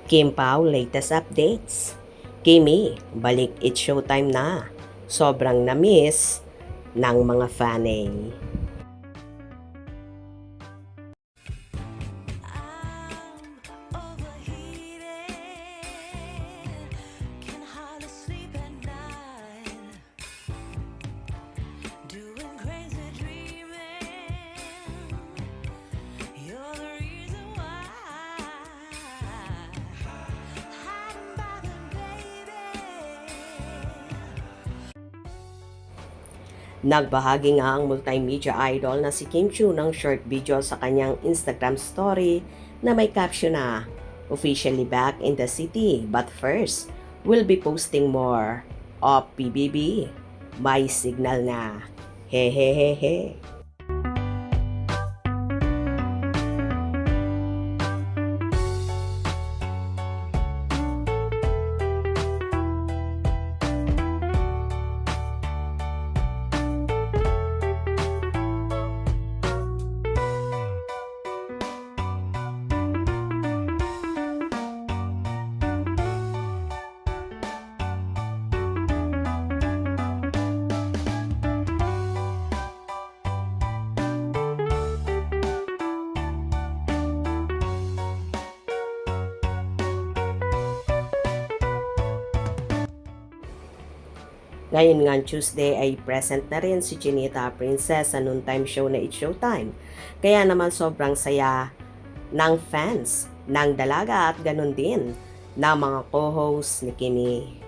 Kim Pao latest updates. Kimi, balik it's showtime na. Sobrang na-miss ng mga fanay. Nagbahagi nga ang multimedia idol na si Kim Chiu ng short video sa kanyang Instagram story na may caption na, "Officially back in the city, but first, we'll be posting more of PBB. May signal na. Hehehehe." Ngayon nga Tuesday ay present na rin si Chinita Princess sa noontime show na It's Showtime. Kaya naman sobrang saya ng fans ng dalaga at ganun din ng mga co-hosts ni Kimi.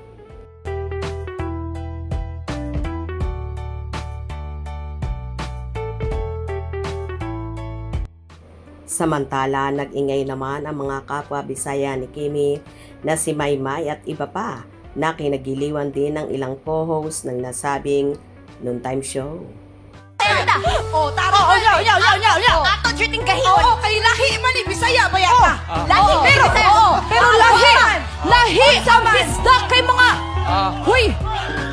Samantala, nag-ingay naman ang mga kapwa Bisaya ni Kimi na si Maymay at iba pa na kinagiliwan din ng ilang co-host ng nasabing noontime show. Oh, tara. Oh, yaw. Ato shooting kahimon. Oo, kay lahi man ni Bisaya ba yata? Lahi pero lahi sa bisda kay mga huy,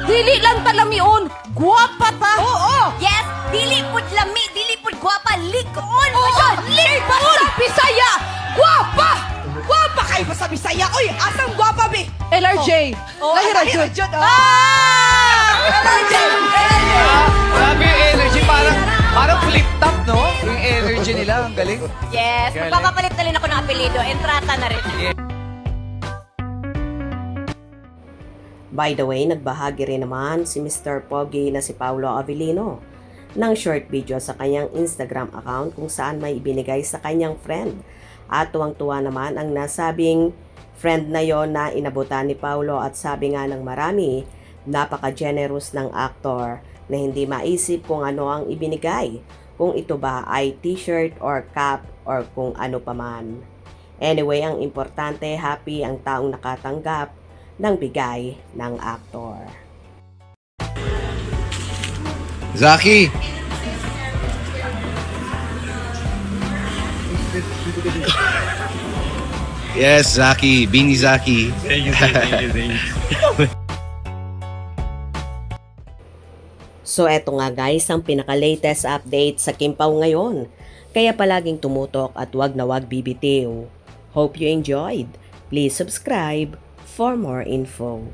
dili lang talamion. Guwapa ta. Oo. Yes, dili pud lami, dili pud guwapa, likon. Oo, likon. Sa Bisaya, guwapa. Guwapa kay sa Bisaya. Oy, asang guwapa bi? LRJ. Lahira jud. LRJ. Grabe yung energy. Parang flip-top, no? Yung energy nila. Ang galing. Yes, Galing. magpapapalit na rin ako ng apelido. Entrata na rin. By the way, nagbahagi rin naman si Mr. Pogi na si Paulo Avellino ng short video sa kanyang Instagram account kung saan may ibinigay sa kanyang friend. At tuwang-tuwa naman ang nasabing friend na yon na inabutan ni Paulo at sabi nga ng marami, napaka-generous ng aktor na hindi maisip kung ano ang ibinigay, kung ito ba ay t-shirt or cap or kung ano paman. Anyway, ang importante, happy ang taong nakatanggap ng bigay ng aktor. Zaki! Yes, Zaki. Bini Zaki. Thank you. So eto nga guys ang pinaka-latest update sa Kim Pao ngayon. Kaya palaging tumutok at wag na wag bibitiw. Hope you enjoyed. Please subscribe for more info.